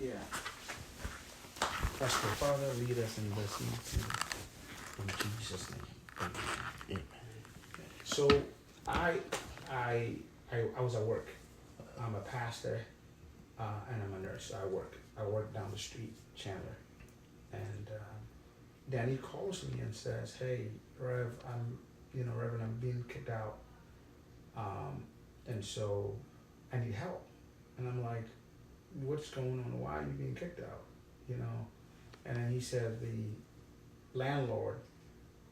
Yeah. Let's go. Father, lead us in this meeting. In Jesus' name. Amen. So I was at work. I'm a pastor and I'm a nurse. So I work down the street, Chandler. And then he calls me and says, "Hey, Reverend, I'm being kicked out. And so I need help." And I'm like, "What's going on? Why are you being kicked out?" And then he said the landlord,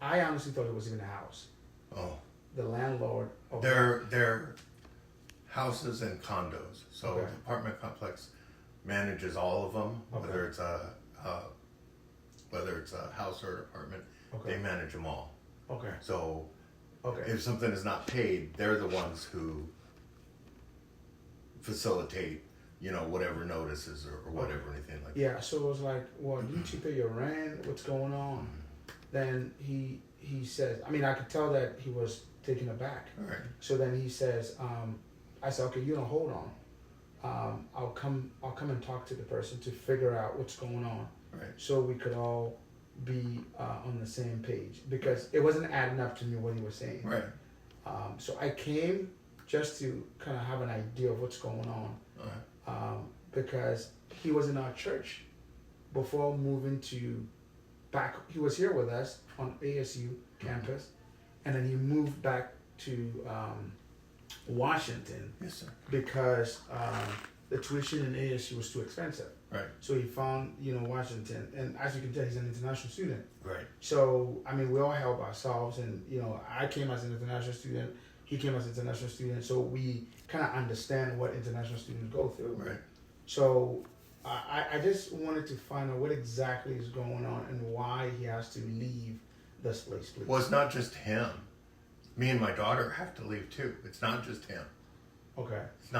I honestly thought it was even a house. Oh. The landlord of They're houses and condos. So Okay. the apartment complex manages all of them, Okay. whether it's a house or an apartment. Okay. They manage them all. Okay. So Okay. if something is not paid, they're the ones who facilitate, whatever notices or whatever, anything like that. Yeah, so it was like, well, didn't you pay your rent? What's going on? Then he says, I could tell that he was taken aback. All right. So then he says, I said, okay, hold on. I'll come and talk to the person to figure out what's going on. Right. So we could all be on the same page, because it wasn't adding up to me what he was saying. Right. So I came just to kind of have an idea of what's going on. Because he was in our church before moving back. He was here with us on ASU campus, and then he moved back to Washington. Yes, sir. Because the tuition in ASU was too expensive. Right. So he found, Washington, and as you can tell, he's an international student. Right. So, we all help ourselves, and, I came as an international student, he came as an international student, so we kind of understand what international students go through. Right. So, I just wanted to find out what exactly is going on and why he has to leave this place, please. Well, it's not just him. Me and my daughter have to leave too. It's not just him. Okay. It's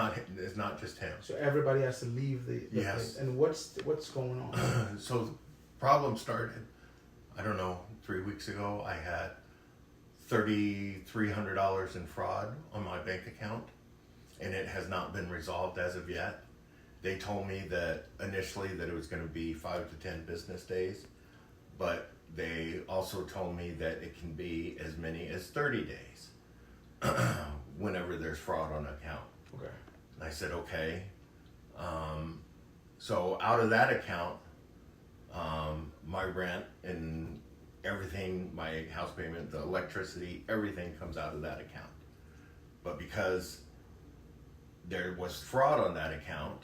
not just him. So everybody has to leave the Yes. place. And what's going on? So the problem started, I don't know, 3 weeks ago. I had $3,300 in fraud on my bank account, and it has not been resolved as of yet. They told me that initially that it was going to be 5 to 10 business days, but they also told me that it can be as many as 30 days whenever there's fraud on an account. Okay. And I said, okay. So out of that account, my rent and everything, my house payment, the electricity, everything comes out of that account. But because there was fraud on that account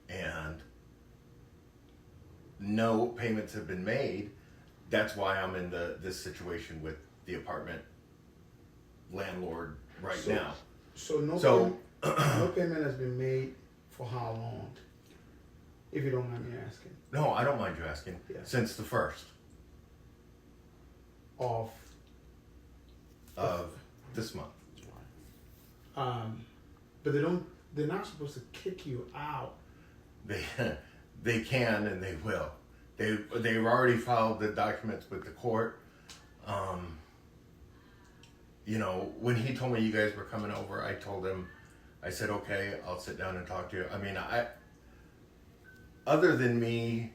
and no payments have been made, that's why I'm in this situation with the apartment landlord now. So no payment has been made for how long? If you don't mind me asking. No, I don't mind you asking. Yeah. Since the 1st Of this month. But they're not supposed to kick you out. They can and they will. They've already filed the documents with the court. When he told me you guys were coming over, I told him, I said, okay, I'll sit down and talk to you. Other than me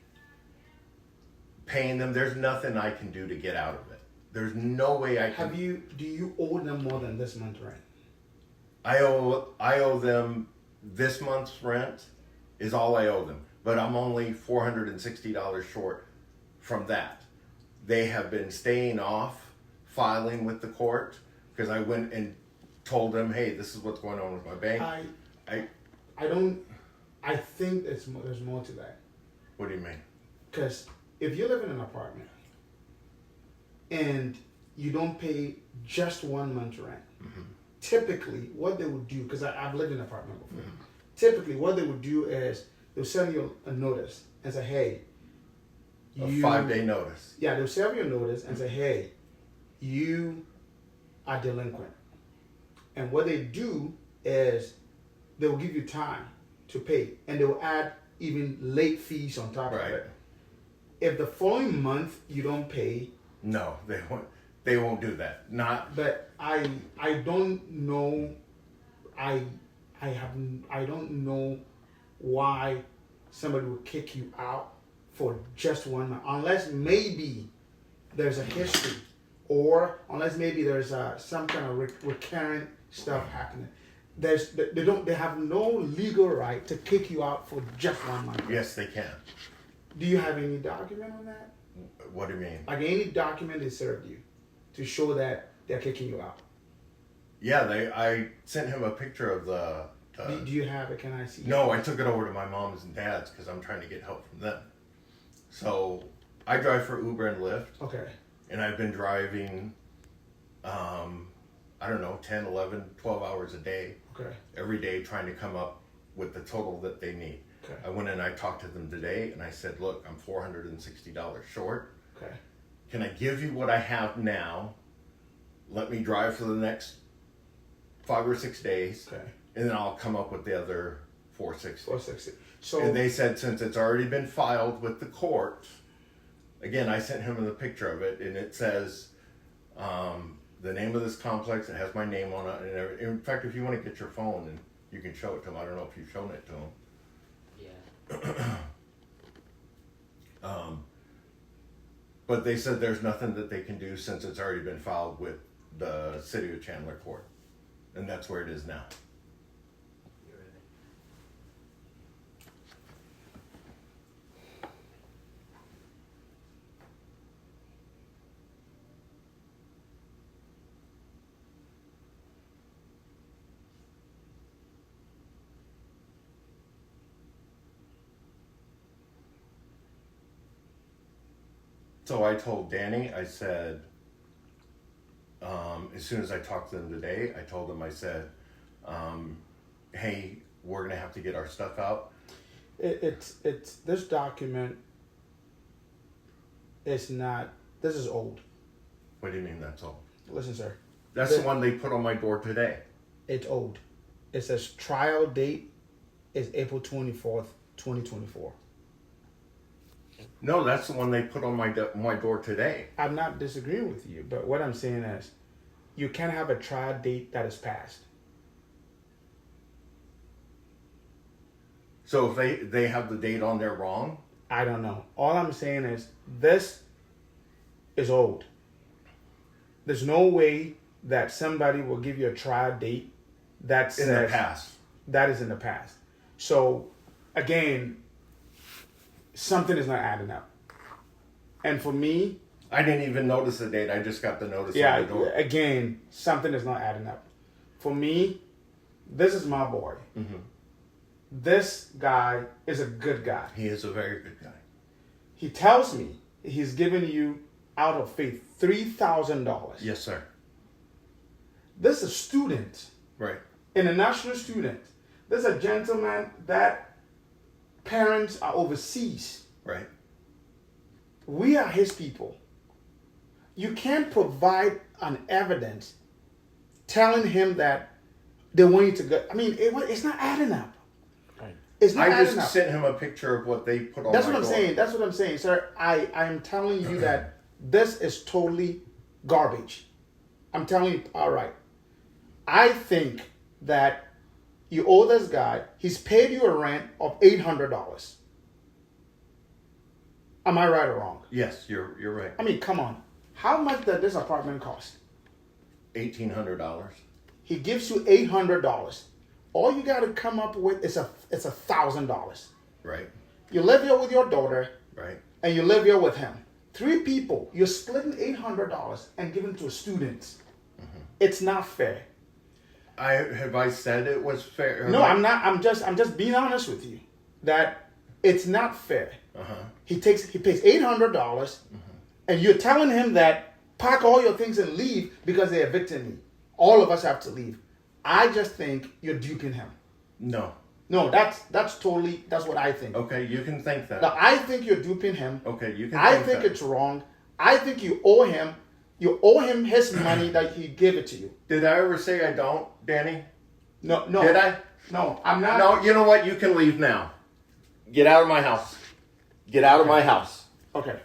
paying them, there's nothing I can do to get out of it. There's no way I can. Do you owe them more than this month's rent? I owe them this month's rent is all I owe them, but I'm only $460 short from that. They have been staying off filing with the court because I went and told them, hey, this is what's going on with my bank. I think there's more to that. What do you mean? Because if you live in an apartment and you don't pay just 1 month's rent, typically what they would do, because I've lived in an apartment before, typically what they would do is they'll send you a notice and say, hey, A 5-day notice. Yeah, they'll send you a notice and say, hey, you are delinquent. And what they do is they will give you time to pay, and they will add even late fees on top of it. If the following month you don't pay, no, they won't do that. Not. But I don't know. I don't know why somebody will kick you out for just 1 month, unless maybe there's a history, or unless maybe there's some kind of recurrent stuff happening. They have no legal right to kick you out for just 1 month. Yes, they can. Do you have any document on that? What do you mean? Like any document they served you to show that they're kicking you out? Yeah, I sent him a picture of the. Do you have it? Can I see? No, I took it over to my mom's and dad's because I'm trying to get help from them. So I drive for Uber and Lyft. Okay. And I've been driving, I don't know, 10, 11, 12 hours a day. Okay. Every day trying to come up with the total that they need. Okay. I went and I talked to them today and I said, look, I'm $460 short. Okay. Can I give you what I have now? Let me drive for the next 5 or 6 days. Okay. And then I'll come up with the other $460. $460. So. And they said since it's already been filed with the court, again, I sent him the picture of it, and it says the name of this complex. It has my name on it, and everything. In fact, if you want to get your phone, and you can show it to him. I don't know if you've shown it to him. Yeah. But they said there's nothing that they can do since it's already been filed with the City of Chandler Court, and that's where it is now. You're ready. So I told Danny, I said, as soon as I talked to them today, I told them, I said, hey, we're going to have to get our stuff out. It's this document is not. This is old. What do you mean that's all? Listen, sir. That's the one they put on my door today. It's old. It says trial date is April 24th, 2024. No, that's the one they put on my door today. I'm not disagreeing with you, but what I'm saying is, you can't have a trial date that is passed. So if they have the date on there wrong? I don't know. All I'm saying is, this is old. There's no way that somebody will give you a trial date that says In the past. that is in the past. So, again, something is not adding up. And for me, I didn't even notice the date. I just got the notice yeah, on the door. again, something is not adding up. For me, this is my boy. Mm-hmm. This guy is a good guy. He is a very good guy. He tells me he's giving you, out of faith, $3,000. Yes, sir. This is a student, Right. international student. This is a gentleman that parents are overseas. Right. We are his people. You can't provide an evidence telling him that they want you to go. I mean, it's not adding up. Right. It's not I adding just up. sent him a picture of what they put on That's my what I'm door. saying. That's what I'm saying, sir. I'm telling you that this is totally garbage. I'm telling you, all right. I think that you owe this guy, he's paid you a rent of $800. Am I right or wrong? Yes, you're right. I mean, come on. How much does this apartment cost? $1,800. He gives you $800. All you got to come up with is $1,000. Right. You live here with your daughter, Right. and you live here with him. 3 people. You're splitting $800 and giving to a student. Mm-hmm. It's not fair. Have I said it was fair? No, I'm not. I'm just being honest with you that it's not fair. Uh-huh. He pays $800, and you're telling him that pack all your things and leave because they're evicting me. All of us have to leave. I just think you're duping him. No. No, that's what I think. Okay, you can think that. Now, I think you're duping him. Okay, you can I think think that. it's wrong. I think you owe him his money that he gave it to you. Did I ever say I don't, Danny? No. Did I? No, I'm not. No, you know what? You can leave now. Get out of my house. Get out of my house. Okay.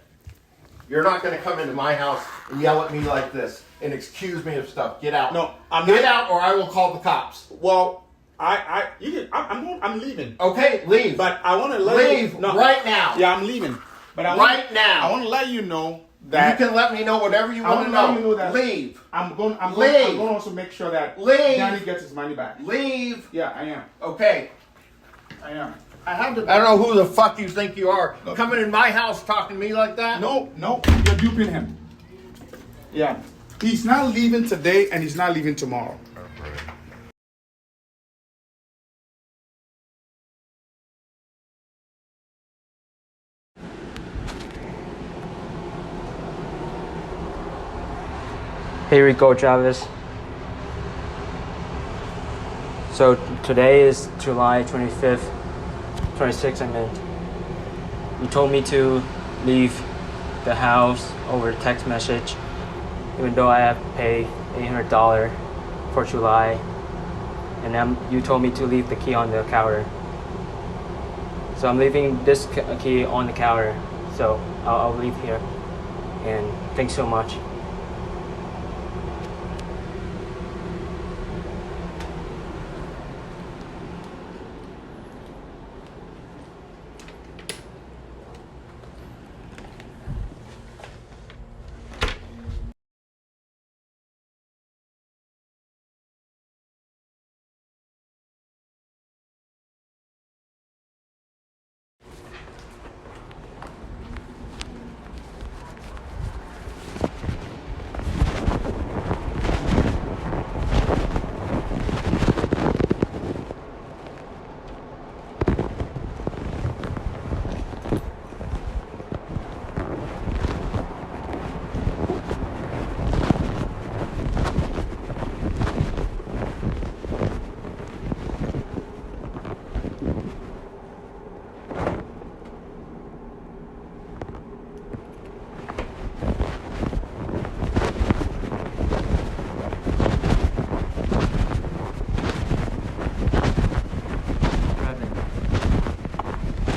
You're not going to come into my house and yell at me like this and excuse me of stuff. Get out. No, I'm Get not. out or I will call the cops. Well, I'm leaving. Okay, leave. But I want to let leave you know. right now. Yeah, I'm leaving. But Right now. I want to let you know that You can let me know whatever you want to let know. you know that Leave. I'm going to Leave. also make sure that Leave. Danny gets his money back. Leave. Yeah, I am. Okay. I am. I have the. I don't know who the fuck you think you are. Coming in my house talking to me like that? No, you're duping him. Yeah. He's not leaving today and he's not leaving tomorrow. Hey Rico Chavez. So today is July 25th, 26th I meant. You told me to leave the house over text message, even though I have to pay $800 for July. And then you told me to leave the key on the counter. So I'm leaving this key on the counter. So I'll leave here. And thanks so much.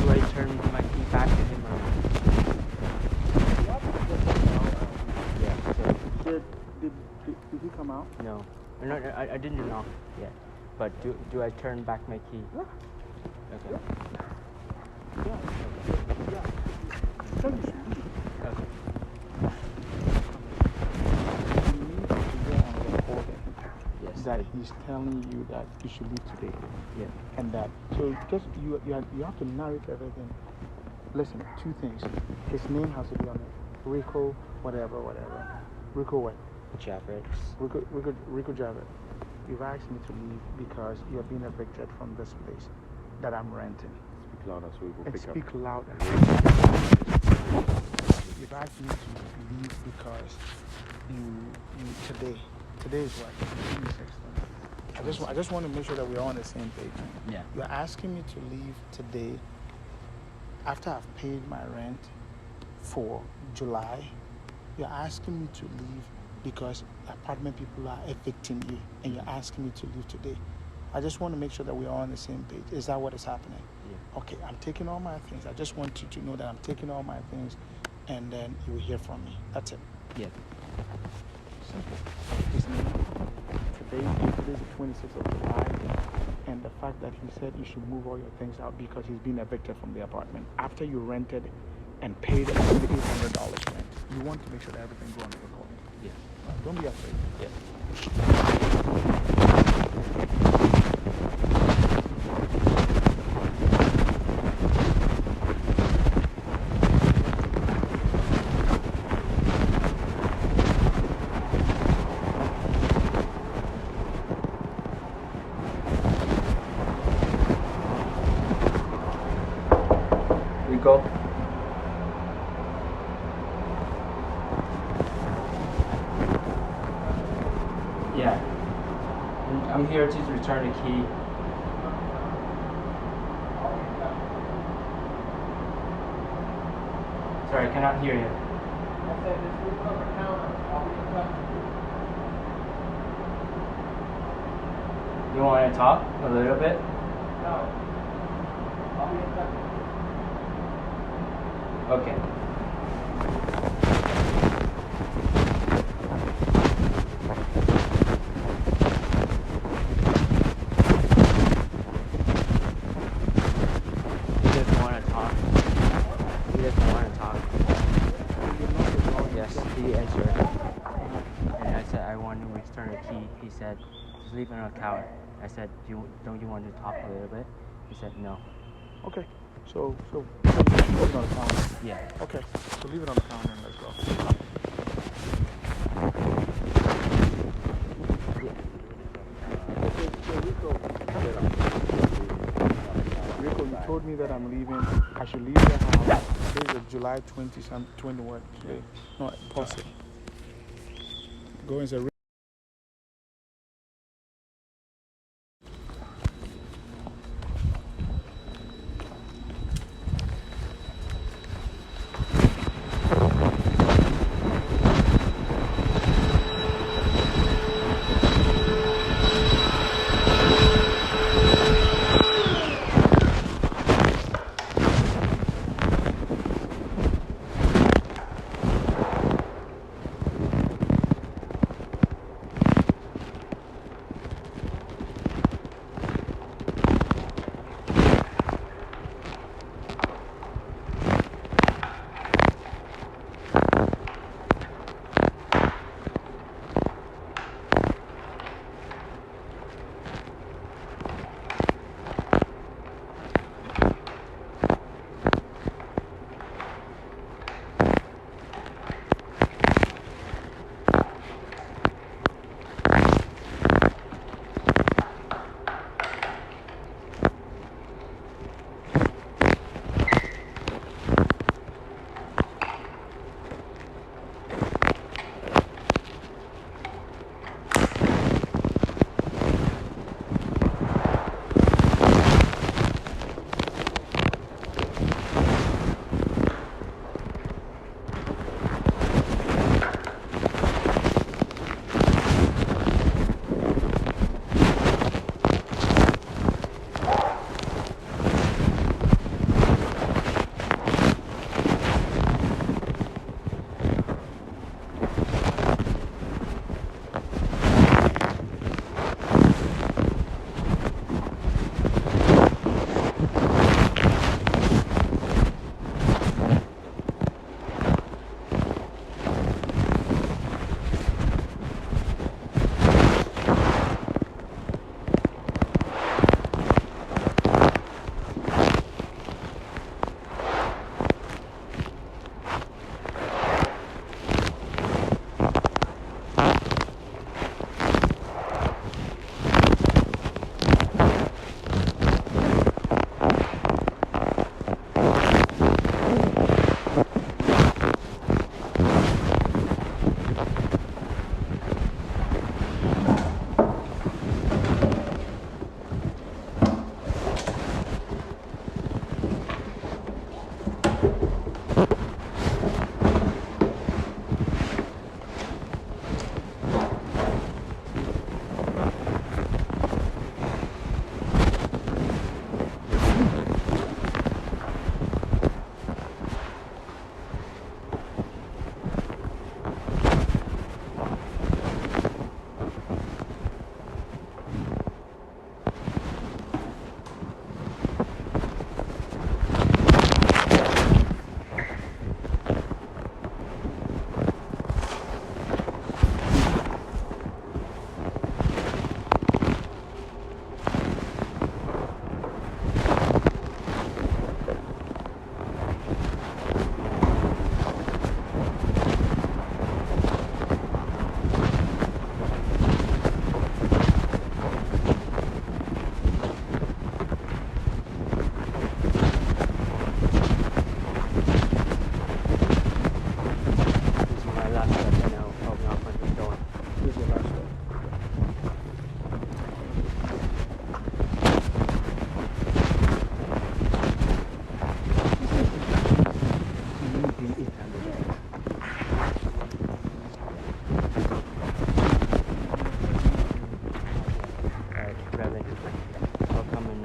Do I turn my key back to him or yeah, so Did he come out? no. No, I didn't knock yet. But do I turn back my key? Yeah. Okay. Yeah. Yes. That he's telling you that you should leave today. Yeah. And that, so just you have to narrate everything. Listen, two things. His name has to be on it. Rico, whatever. Rico what? Javits. Rico Javed. You've asked me to leave because you're being evicted from this place that I'm renting. Speak louder so we will And pick up. speak louder. You've asked me to leave because today is what? 26th. I just want to make sure that we're all on the same page. Yeah. You're asking me to leave today after I've paid my rent for July. You're asking me to leave because apartment people are evicting you and you're asking me to leave today. I just want to make sure that we're all on the same page. Is that what is happening? Yeah. Okay, I'm taking all my things. I just want you to know that I'm taking all my things and then you will hear from me. That's it. Yeah. Simple. His name, today is the 26th of July, and the fact that he said you should move all your things out because he's been evicted from the apartment after you rented and paid only $800 rent. You want to make sure that everything goes on the record. Yeah. Don't be afraid. Yeah. Rico. Yeah. I'm here to return the key. Sorry, I cannot hear you. You want to talk a little bit? Okay. returned the key, he said, just leave it on the counter. I said, don't you want to talk a little bit? He said, no. Okay. So leave it on the counter. Yeah. Okay. So leave it on the counter and let's go. Rico, you told me that I'm leaving. I should leave the house. This is July 20 what today? No, pause it. Go and say,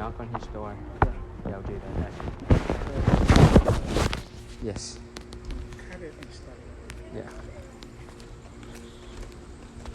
knock on his door. Yeah, I'll do that. Yes. Cut it and start it. Yeah.